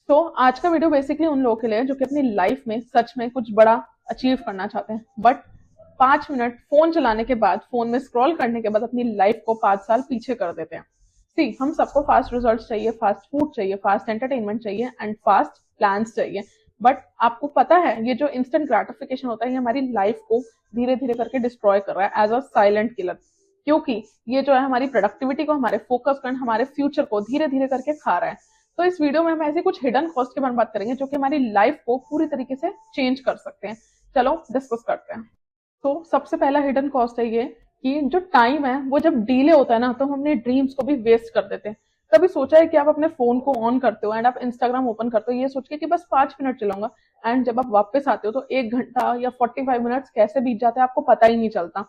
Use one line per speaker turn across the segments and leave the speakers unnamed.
तो आज का वीडियो बेसिकली उन लोगों के लिए है जो कि अपनी लाइफ में सच में कुछ बड़ा अचीव करना चाहते हैं, बट 5 मिनट फोन चलाने के बाद, फोन में स्क्रॉल करने के बाद अपनी लाइफ को 5 साल पीछे कर देते हैं। सी, हम सबको फास्ट रिजल्ट्स चाहिए, फास्ट फूड चाहिए, फास्ट एंटरटेनमेंट चाहिए एंड फास्ट प्लान्स चाहिए। बट आपको पता है ये जो इंस्टेंट ग्रेटिफिकेशन होता है ये हमारी लाइफ को धीरे धीरे करके डिस्ट्रॉय कर रहा है एज अ साइलेंट किलर। क्योंकि ये जो है हमारी प्रोडक्टिविटी को, हमारे फोकस को, हमारे फ्यूचर को धीरे धीरे करके खा रहा है। तो इस वीडियो में हम ऐसे कुछ हिडन कॉस्ट के बारे में बात करेंगे जो कि हमारी लाइफ को पूरी तरीके से चेंज कर सकते हैं। चलो डिस्कस करते हैं। तो सबसे पहला हिडन कॉस्ट है ये कि जो टाइम है वो जब डिले होता है ना, तो हम अपने ड्रीम्स को भी वेस्ट कर देते हैं। कभी सोचा है कि आप अपने फोन को ऑन करते हो एंड आप इंस्टाग्राम ओपन करते हो ये सोच के कि बस 5 मिनट चलाऊंगा, एंड जब आप वापस आते हो तो 1 घंटा या 45 मिनट्स कैसे बीत जाते हैं आपको पता ही नहीं चलता।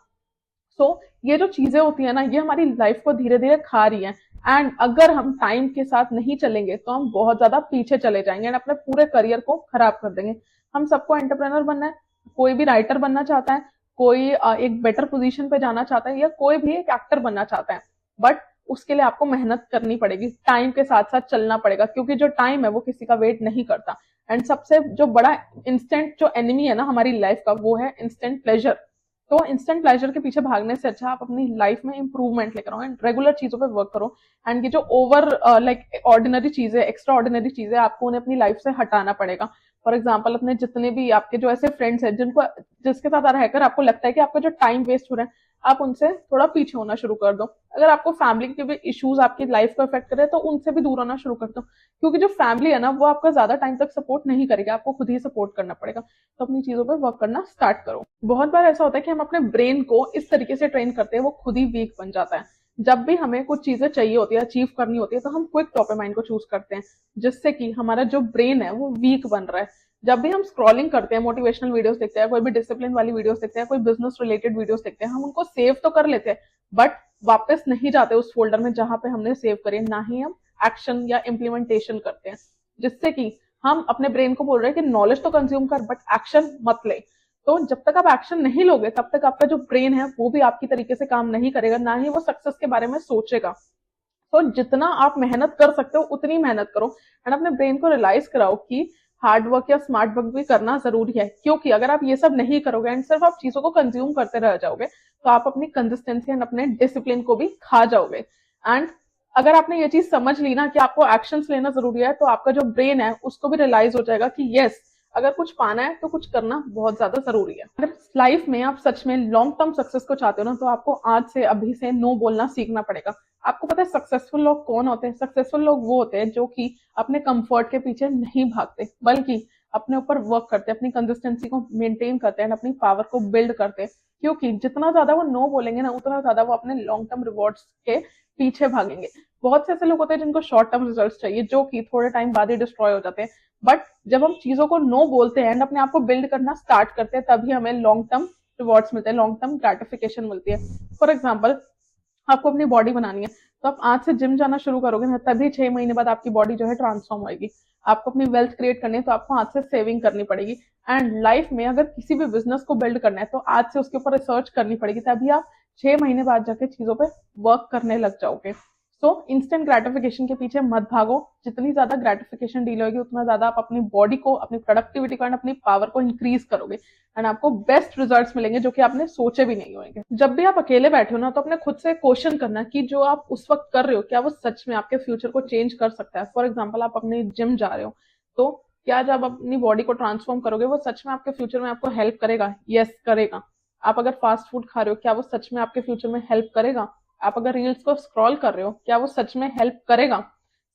सो ये जो चीजें होती है ना, ये हमारी लाइफ को धीरे धीरे खा रही है। एंड अगर हम टाइम के साथ नहीं चलेंगे तो हम बहुत ज्यादा पीछे चले जाएंगे एंड अपने पूरे करियर को खराब कर देंगे। हम सबको एंटरप्रेनर बनना है, कोई भी राइटर बनना चाहता है, कोई एक बेटर पोजीशन पे जाना चाहता है, या कोई भी एक एक्टर बनना चाहता है। बट उसके लिए आपको मेहनत करनी पड़ेगी, टाइम के साथ साथ चलना पड़ेगा, क्योंकि जो टाइम है वो किसी का वेट नहीं करता। एंड सबसे जो बड़ा इंस्टेंट जो एनिमी है ना हमारी लाइफ का, वो है इंस्टेंट प्लेजर। तो इंस्टेंट प्लेजर के पीछे भागने से अच्छा आप अपनी लाइफ में इंप्रूवमेंट लेकर आओ एंड रेगुलर चीजों पे वर्क करो। एंड ये जो ओवर लाइक ऑर्डिनरी चीजें, एक्स्ट्रा ऑर्डिनरी चीजें, आपको उन्हें अपनी लाइफ से हटाना पड़ेगा। फॉर एग्जाम्पल, अपने जितने भी आपके जो ऐसे फ्रेंड्स हैं जिसके साथ रहकर आपको लगता है कि आपका जो टाइम वेस्ट हो रहा है, आप उनसे थोड़ा पीछे होना शुरू कर दो। अगर आपको फैमिली के भी इश्यूज आपकी लाइफ को अफेक्ट करे तो उनसे भी दूर होना शुरू कर दो, क्योंकि जो फैमिली है ना वो आपका ज्यादा टाइम तक सपोर्ट नहीं करेगा, आपको खुद ही सपोर्ट करना पड़ेगा। तो अपनी चीजों पे वर्क करना स्टार्ट करो। बहुत बार ऐसा होता है कि हम अपने ब्रेन को इस तरीके से ट्रेन करते हैं वो खुद ही वीक बन जाता है। जब भी हमें कुछ चीजें चाहिए होती है, अचीव करनी होती है, तो हम क्विक डोपामाइन को चूज करते हैं, जिससे कि हमारा जो ब्रेन है वो वीक बन रहा है। जब भी हम स्क्रॉलिंग करते हैं, मोटिवेशनल वीडियोस देखते हैं, कोई भी डिसिप्लिन वाली वीडियोस देखते हैं, कोई बिजनेस रिलेटेड वीडियोस देखते हैं, हम उनको सेव तो कर लेते हैं, बट वापस नहीं जाते उस फोल्डर में जहां पे हमने सेव करे, ना ही हम एक्शन या इम्प्लीमेंटेशन करते हैं। जिससे कि हम अपने ब्रेन को बोल रहे हैं कि नॉलेज तो कंज्यूम कर बट एक्शन मत ले। तो जब तक आप एक्शन नहीं लोगे तब तक आपका जो ब्रेन है वो भी आपकी तरीके से काम नहीं करेगा, ना ही वो सक्सेस के बारे में सोचेगा। तो जितना आप मेहनत कर सकते हो उतनी मेहनत करो एंड अपने ब्रेन को रियलाइज कराओ कि हार्ड वर्क या स्मार्ट वर्क भी करना जरूरी है। क्योंकि अगर आप ये सब नहीं करोगे एंड सिर्फ आप चीजों को कंज्यूम करते रह जाओगे तो आप अपनी कंसिस्टेंसी एंड अपने डिसिप्लिन को भी खा जाओगे। एंड अगर आपने ये चीज समझ ली ना कि आपको एक्शंस लेना जरूरी है, तो आपका जो ब्रेन है उसको भी रियलाइज हो जाएगा कि यस, अगर कुछ पाना है तो कुछ करना बहुत ज्यादा जरूरी है। अगर लाइफ में आप सच में लॉन्ग टर्म सक्सेस को चाहते हो ना, तो आपको आज से, अभी से नो बोलना सीखना पड़ेगा। आपको पता है सक्सेसफुल लोग कौन होते हैं? सक्सेसफुल लोग वो होते हैं जो कि अपने कंफर्ट के पीछे नहीं भागते, बल्कि अपने ऊपर वर्क करते हैं, अपनी कंसिस्टेंसी को मेंटेन करते हैं, अपनी पावर को बिल्ड करते हैं। क्योंकि जितना ज्यादा वो नो बोलेंगे ना, उतना ज्यादा वो अपने लॉन्ग टर्म रिवॉर्ड्स के पीछे भागेंगे। बहुत से ऐसे लोग होते हैं जिनको शॉर्ट टर्म रिजल्ट चाहिए, जो कि थोड़े टाइम बाद ही डिस्ट्रॉय हो जाते हैं। बट जब हम चीजों को नो बोलते हैं एंड अपने आप को बिल्ड करना स्टार्ट करते हैं, तभी हमें लॉन्ग टर्म रिवॉर्ड्स मिलते हैं, लॉन्ग टर्म ग्रेटिफिकेशन मिलती है। फॉर एग्जाम्पल, आपको अपनी बॉडी बनानी है, तो आप आज से जिम जाना शुरू करोगे ना, तभी 6 महीने बाद आपकी बॉडी जो है ट्रांसफॉर्म होगी। आपको अपनी वेल्थ क्रिएट करनी है तो आपको आज से सेविंग करनी पड़ेगी। एंड लाइफ में अगर किसी भी बिजनेस को बिल्ड करना है तो आज से उसके ऊपर रिसर्च करनी पड़ेगी, तभी आप 6 महीने बाद जाके चीजों पे वर्क करने लग जाओगे। सो इंस्टेंट ग्रेटिफिकेशन के पीछे मत भागो। जितनी ज्यादा ग्रेटिफिकेशन डील होगी उतना ज्यादा आप अपनी बॉडी को, अपनी प्रोडक्टिविटी को एंड अपनी पावर को इंक्रीज करोगे एंड आपको बेस्ट रिजल्ट्स मिलेंगे जो कि आपने सोचे भी नहीं होंगे। जब भी आप अकेले बैठे हो ना, तो अपने खुद से क्वेश्चन करना कि जो आप उस वक्त कर रहे हो क्या वो सच में आपके फ्यूचर को चेंज कर सकता है। फॉर एग्जाम्पल, आप अपने जिम जा रहे हो, तो क्या जब अपनी बॉडी को ट्रांसफॉर्म करोगे वो सच में आपके फ्यूचर में आपको हेल्प करेगा? यस, करेगा। आप अगर फास्ट फूड खा रहे हो, क्या वो सच में आपके फ्यूचर में हेल्प करेगा? आप अगर रील्स को स्क्रॉल कर रहे हो, क्या वो सच में हेल्प करेगा?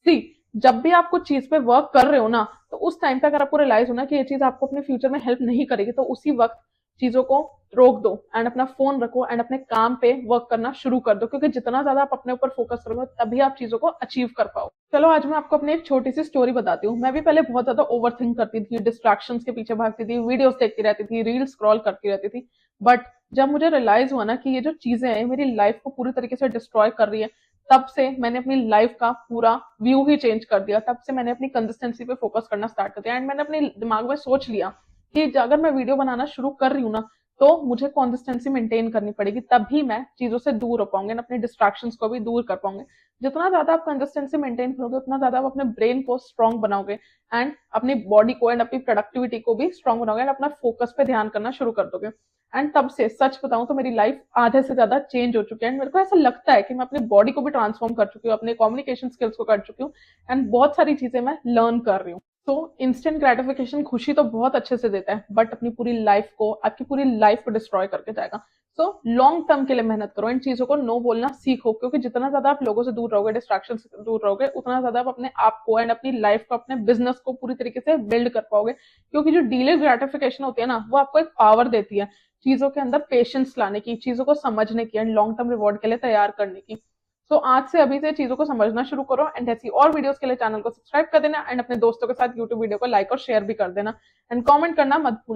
सी, जब भी आप कुछ चीज पे वर्क कर रहे हो ना, तो उस टाइम पे अगर आपको रियलाइज होना कि ये चीज आपको अपने फ्यूचर में हेल्प नहीं करेगी, तो उसी वक्त चीजों को रोक दो एंड अपना फोन रखो एंड अपने काम पे वर्क करना शुरू कर दो। क्योंकि जितना ज्यादा आप अपने ऊपर फोकस करोगे तभी आप चीजों को अचीव कर पाओ। चलो आज मैं आपको अपनी एक छोटी सी स्टोरी बताती हूँ। मैं भी पहले बहुत ज्यादा ओवर थिंक करती थी, डिस्ट्रैक्शंस के पीछे भागती थी, वीडियोस देखती रहती थी, रील स्क्रॉल करती रहती थी। बट जब मुझे रियलाइज हुआ ना कि ये जो चीजें हैं मेरी लाइफ को पूरी तरीके से डिस्ट्रॉय कर रही है, तब से मैंने अपनी लाइफ का पूरा व्यू ही चेंज कर दिया। तब से मैंने अपनी कंसिस्टेंसी पे फोकस करना स्टार्ट कर दिया एंड मैंने अपने दिमाग में सोच लिया कि अगर मैं वीडियो बनाना शुरू कर रही हूँ ना, तो मुझे कंसिस्टेंसी मेंटेन करनी पड़ेगी, तभी मैं चीजों से दूर हो पाऊंगी, अपने डिस्ट्रैक्शंस को भी दूर कर पाऊंगे। जितना ज्यादा आप कंसिस्टेंसी मेंटेन करोगे उतना ज्यादा आप अपने ब्रेन को स्ट्रांग बनाओगे एंड अपनी बॉडी को एंड अपनी प्रोडक्टिविटी को भी स्ट्रांग बनाओगे एंड अपना फोकस पे ध्यान करना शुरू कर दोगे। एंड तब से सच बताऊं तो मेरी लाइफ आधे से ज्यादा चेंज हो चुकी है एंड मेरे को ऐसा लगता है कि मैं अपनी बॉडी को भी ट्रांसफॉर्म कर चुकी हूँ, अपने कम्युनिकेशन स्किल्स को कर चुकी हूँ एंड बहुत सारी चीजें मैं लर्न कर रही हूँ। तो इंस्टेंट ग्रेटिफिकेशन खुशी तो बहुत अच्छे से देता है, बट अपनी पूरी लाइफ को, आपकी पूरी लाइफ को डिस्ट्रॉय करके जाएगा। सो लॉन्ग टर्म के लिए मेहनत करो, इन चीजों को नो बोलना सीखो, क्योंकि जितना ज्यादा आप लोगों से दूर रहोगे, डिस्ट्रैक्शन से दूर रहोगे, उतना ज्यादा आप अपने आप को एंड अपनी लाइफ को, अपने बिजनेस को पूरी तरीके से बिल्ड कर पाओगे। क्योंकि जो डिले ग्रेटिफिकेशन होती है ना, वो आपको एक पावर देती है चीजों के अंदर पेशेंस लाने की, चीजों को समझने की एंड लॉन्ग टर्म रिवॉर्ड के लिए तैयार करने की। सो आज से अभी से चीजों को समझना शुरू करो एंड ऐसी और वीडियोस के लिए चैनल को सब्सक्राइब कर देना एंड अपने दोस्तों के साथ यूट्यूब वीडियो को लाइक और शेयर भी कर देना एंड कमेंट करना मत भूलना।